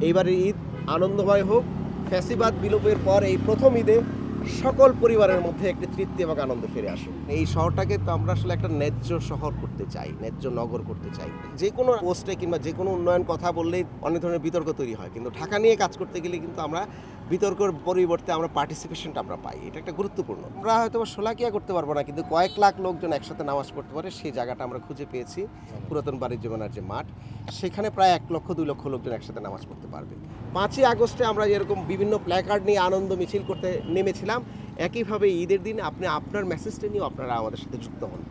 এইবারের ঈদ আনন্দময় হোক। ফ্যাসিবাদ বিলোপের পর এই প্রথম ঈদে সকল পরিবারের মধ্যে একটি তৃপ্তি এবং আনন্দ ফিরে আসে। এই শহরটাকে তো আমরা আসলে একটা ন্যায্য শহর করতে চাই, ন্যায্য নগর করতে চাই। যে কোনো পোস্টে কিংবা যে কোনো উন্নয়ন কথা বললেই অনেক ধরনের বিতর্ক তৈরি হয়, কিন্তু ঢাকা নিয়ে কাজ করতে গেলে কিন্তু আমরা বিতর্কের পরিবর্তে আমরা পার্টিসিপেশনটা আমরা পাই। এটা একটা গুরুত্বপূর্ণ। আমরা হয়তো শোলাকিয়া করতে পারবো না, কিন্তু কয়েক লাখ লোকজন একসাথে নামাজ পড়তে পারে সেই জায়গাটা আমরা খুঁজে পেয়েছি। পুরাতন বাণিজ্য মেলার যে মাঠ, সেখানে প্রায় 1 লক্ষ 2 লক্ষ লোকজন একসাথে নামাজ পড়তে পারবে। 5ই আগস্টে আমরা এরকম বিভিন্ন প্ল্যাকার্ড নিয়ে আনন্দ মিছিল করতে নেমেছিলাম। একইভাবে ঈদের দিন আপনি আপনার মেসেজটা নিয়ে আপনারা আমাদের সাথে যুক্ত হন।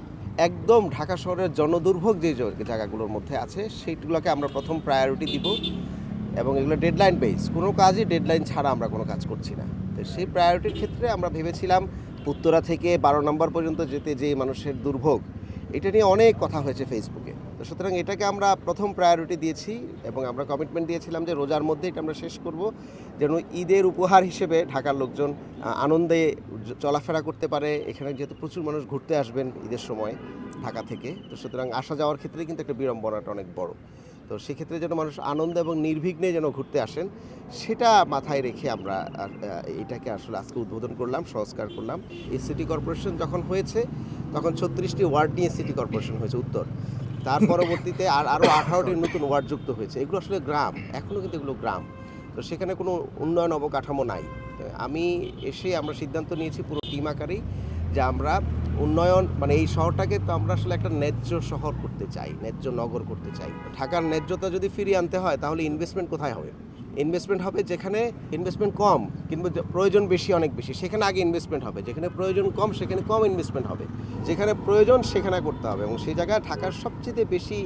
একদম ঢাকা শহরের জনদুর্ভোগ যে জায়গাগুলোর মধ্যে আছে সেইগুলোকে আমরা প্রথম প্রায়োরিটি দিব, এবং এগুলো ডেডলাইন বেস। কোনো কাজই ডেডলাইন ছাড়া আমরা কোনো কাজ করছি না। তো সেই প্রায়োরিটির ক্ষেত্রে আমরা ভেবেছিলাম উত্তরা থেকে 12 নম্বর পর্যন্ত যেতে যে মানুষের দুর্ভোগ, এটা নিয়ে অনেক কথা হয়েছে ফেসবুকে। তো সুতরাং এটাকে আমরা প্রথম প্রায়োরিটি দিয়েছি, এবং আমরা কমিটমেন্ট দিয়েছিলাম যে রোজার মধ্যে এটা আমরা শেষ করব, যেন ঈদের উপহার হিসেবে ঢাকার লোকজন আনন্দে চলাফেরা করতে পারে। এখানে যেহেতু প্রচুর মানুষ ঘুরতে আসবেন ঈদের সময় ঢাকা থেকে, তো সুতরাং আসা যাওয়ার ক্ষেত্রে কিন্তু একটা বিড়ম্বনাটা অনেক বড়। তো সেক্ষেত্রে যেন মানুষ আনন্দ এবং নির্বিঘ্নে যেন ঘুরতে আসেন, সেটা মাথায় রেখে আমরা এটাকে আসলে আজকে উদ্বোধন করলাম, সংস্কার করলাম। এই সিটি কর্পোরেশন যখন হয়েছে তখন 36টি ওয়ার্ড নিয়ে সিটি কর্পোরেশন হয়েছে উত্তর। তার পরবর্তীতে আরও 18টি নতুন ওয়ার্ড যুক্ত হয়েছে। এগুলো আসলে গ্রাম, এখনও কিন্তু এগুলো গ্রাম। তো সেখানে কোনো উন্নয়ন অবকাঠামো নাই। আমি এসে আমরা সিদ্ধান্ত নিয়েছি পুরো টিম আকারেই যে আমরা উন্নয়ন মানে এই শহরটাকে তো আমরা আসলে একটা ন্যায্য শহর করতে চাই, ন্যায্য নগর করতে চাই। ঢাকার ন্যায্যতা যদি ফিরিয়ে আনতে হয় তাহলে ইনভেস্টমেন্ট কোথায় হবে? ইনভেস্টমেন্ট হবে যেখানে ইনভেস্টমেন্ট কম কিন্তু প্রয়োজন বেশি, অনেক বেশি, সেখানে আগে ইনভেস্টমেন্ট হবে। যেখানে প্রয়োজন কম সেখানে কম ইনভেস্টমেন্ট হবে। যেখানে প্রয়োজন সেখানে করতে হবে, এবং সেই জায়গায় ঢাকার সবচেয়ে বেশি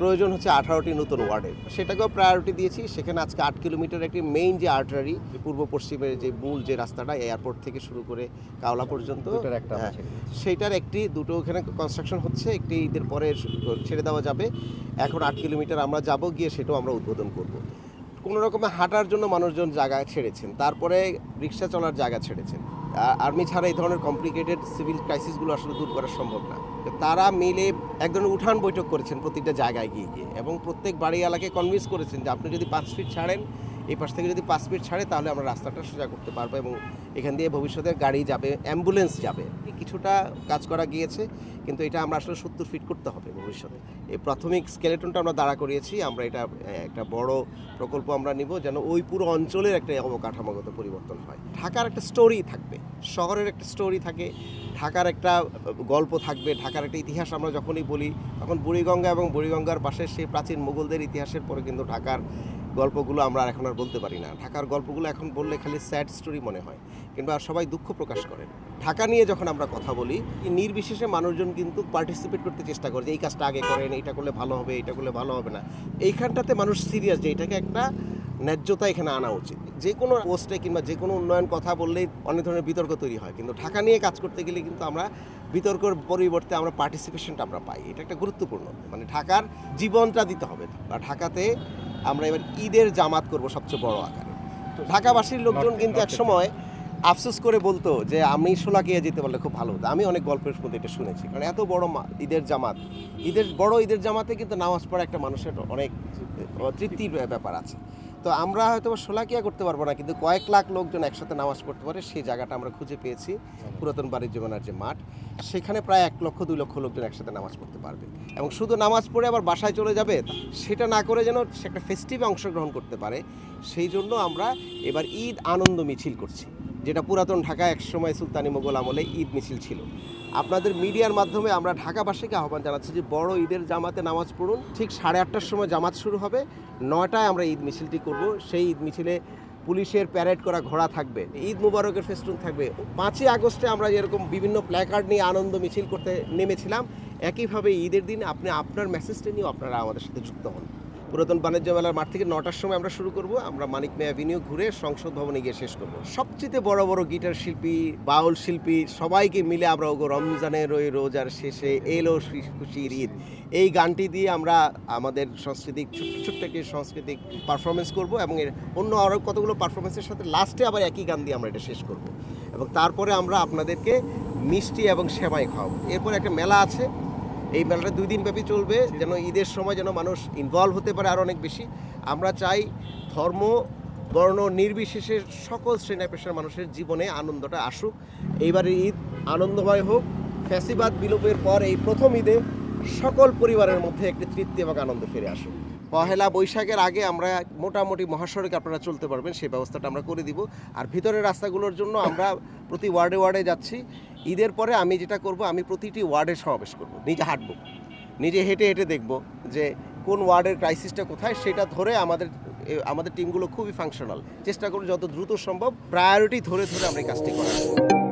প্রয়োজন হচ্ছে 18টি নতুন ওয়ার্ডের। সেটাকেও প্রায়োরিটি দিয়েছি। সেখানে আজকে 8 কিলোমিটার একটি মেইন যে আর্টারি, পূর্ব পশ্চিমের যে মূল যে রাস্তাটা এয়ারপোর্ট থেকে শুরু করে কাওলা পর্যন্ত, সেইটার দুটো ওখানে কনস্ট্রাকশন হচ্ছে। একটি ঈদের পরে ছেড়ে দেওয়া যাবে। এখন 8 কিলোমিটার আমরা যাব, গিয়ে সেটাও আমরা উদ্বোধন করব। কোনো রকমে হাঁটার জন্য মানুষজন জায়গা ছেড়েছেন, তারপরে রিক্সা চলার জায়গা ছেড়েছেন। আর্মি ছাড়া এই ধরনের কমপ্লিকেটেড সিভিল ক্রাইসিসগুলো আসলে দূর করা সম্ভব না। তারা মিলে এক ধরনের উঠান বৈঠক করেছেন প্রত্যেকটা জায়গায় গিয়ে গিয়ে, এবং প্রত্যেক বাড়িওয়ালাকে কনভিন্স করেছেন যে আপনি যদি 5 ফিট ছাড়েন, এই পাশ থেকে যদি 5 ফিট ছাড়ে তাহলে আমরা রাস্তাটা সোজা করতে পারবো, এবং এখান দিয়ে ভবিষ্যতে গাড়ি যাবে, অ্যাম্বুলেন্স যাবে। কিছুটা কাজ করা গিয়েছে, কিন্তু এটা আমরা আসলে 70 ফিট করতে হবে ভবিষ্যতে। এই প্রাথমিক স্কেলেটনটা আমরা দাঁড়া করিয়েছি। আমরা এটা একটা বড় প্রকল্প আমরা নিব, যেন ওই পুরো অঞ্চলের একটা অবকাঠামোগত পরিবর্তন হয়। ঢাকার একটা স্টোরি থাকবে, শহরের একটা স্টোরি থাকে, ঢাকার একটা গল্প থাকবে, ঢাকার একটা ইতিহাস। আমরা যখনই বলি তখন বুড়িগঙ্গা এবং বুড়িগঙ্গার পাশে সেই প্রাচীন মুঘলদের ইতিহাসের পরে কিন্তু ঢাকার গল্পগুলো আমরা এখন আর বলতে পারি না। ঢাকার গল্পগুলো এখন বললে খালি স্যাড স্টোরি মনে হয়, কিংবা সবাই দুঃখ প্রকাশ করেন। ঢাকা নিয়ে যখন আমরা কথা বলি, নির্বিশেষে মানুষজন কিন্তু পার্টিসিপেট করতে চেষ্টা করে যে এই কাজটা আগে করেন, এটা করলে ভালো হবে, এটা করলে ভালো হবে না। এইখানটাতে মানুষ সিরিয়াস যে এটাকে একটা ন্যায্যতা এখানে আনা উচিত। যে কোনো পোস্টে কিংবা যে কোনো উন্নয়ন কথা বললেই অনেক ধরনের বিতর্ক তৈরি হয়, কিন্তু ঢাকা নিয়ে কাজ করতে গেলে কিন্তু আমরা বিতর্কের পরিবর্তে আমরা পার্টিসিপেশনটা আমরা পাই। এটা একটা গুরুত্বপূর্ণ। মানে ঢাকার জীবনটা দিতে হবে। বা ঢাকাতে আমরা এবার ঈদের জামাত করব সবচেয়ে বড় আকারে। ঢাকাবাসীর লোকজন কিন্তু একসময় আফসোস করে বলতো যে আমি শোলাকিয়া যেতে পারলে খুব ভালো হতো। আমি অনেক গল্পের মধ্যে এটা শুনেছি, কারণ এত বড় ঈদের জামাত, ঈদের জামাতে কিন্তু নামাজ পড়া একটা মানুষের অনেক তৃপ্তির ব্যাপার আছে। তো আমরা হয়তো শোলাকিয়া করতে পারবো না, কিন্তু কয়েক লাখ লোকজন একসাথে নামাজ পড়তে পারে সেই জায়গাটা আমরা খুঁজে পেয়েছি। পুরাতন বাণিজ্য মেলার যে মাঠ, সেখানে প্রায় 1 লক্ষ 2 লক্ষ লোকজন একসাথে নামাজ পড়তে পারবে, এবং শুধু নামাজ পড়ে আবার বাসায় চলে যাবে সেটা না করে যেন সে একটা ফেস্টিভে অংশগ্রহণ করতে পারে। সেই জন্য আমরা এবার ঈদ আনন্দ মিছিল করছি, যেটা পুরাতন ঢাকায় একসময় সুলতানি মোগল আমলে ঈদ মিছিল ছিল। আপনাদের মিডিয়ার মাধ্যমে আমরা ঢাকাবাসীকে আহ্বান জানাচ্ছি যে বড় ঈদের জামাতে নামাজ পড়ুন। ঠিক 8:30টার সময় জামাত শুরু হবে, 9টায় আমরা ঈদ মিছিলটি করব। সেই ঈদ মিছিলে পুলিশের প্যারেড করা ঘোড়া থাকবে, ঈদ মুবারকের ফেস্টুন থাকবে। 5ই আগস্টে আমরা এরকম বিভিন্ন প্ল্যাকার্ড নিয়ে আনন্দ মিছিল করতে নেমেছিলাম। একইভাবে ঈদের দিন আপনি আপনার মেসেজটা নিয়ে আপনারা আমাদের সাথে যুক্ত হন। পুরাতন বাণিজ্য মেলার মাঠ থেকে 9টার সময় আমরা শুরু করব। আমরা মানিক মেয়া অ্যাভিনিউ ঘুরে সংসদ ভবনে গিয়ে শেষ করব। সবচেয়ে বড় বড় গিটার শিল্পী, বাউল শিল্পী সবাইকে মিলে আমরা রমজানের ওই রোজার শেষে এলো খুশির ঈদ, এই গানটি দিয়ে আমরা আমাদের সাংস্কৃতিক ছোট্ট একটি সাংস্কৃতিক পারফরমেন্স করব, এবং এর অন্য আরও কতগুলো পারফরমেন্সের সাথে লাস্টে আবার একই গান দিয়ে আমরা এটা শেষ করব, এবং তারপরে আমরা আপনাদেরকে মিষ্টি এবং সেমাই খাওয়াবো। এরপর একটা মেলা আছে, এই মেলাটা 2 দিন ব্যাপী চলবে, যেন ঈদের সময় যেন মানুষ ইনভলভ হতে পারে আরও অনেক বেশি। আমরা চাই ধর্ম বর্ণ নির্বিশেষে সকল শ্রেণী পেশার মানুষের জীবনে আনন্দটা আসুক। এইবারের ঈদ আনন্দময় হোক। ফ্যাসিবাদ বিলোপের পর এই প্রথম ঈদে সকল পরিবারের মধ্যে একটি তৃপ্তি এবং আনন্দ ফিরে আসুক। পহেলা বৈশাখের আগে আমরা মোটামুটি মহাসড়কে আপনারা চলতে পারবেন, সেই ব্যবস্থাটা আমরা করে দিব। আর ভিতরের রাস্তাগুলোর জন্য আমরা প্রতি ওয়ার্ডে ওয়ার্ডে যাচ্ছি। ঈদের পরে আমি যেটা করব, আমি প্রতিটি ওয়ার্ডে সমাবেশ করব, নিজে হাঁটব, নিজে হেঁটে হেঁটে দেখব যে কোন ওয়ার্ডের ক্রাইসিসটা কোথায়, সেটা ধরে আমাদের টিমগুলো খুবই ফাংশনাল, চেষ্টা করব যত দ্রুত সম্ভব প্রায়োরিটি ধরে ধরে আমরা এই কাজটি করার।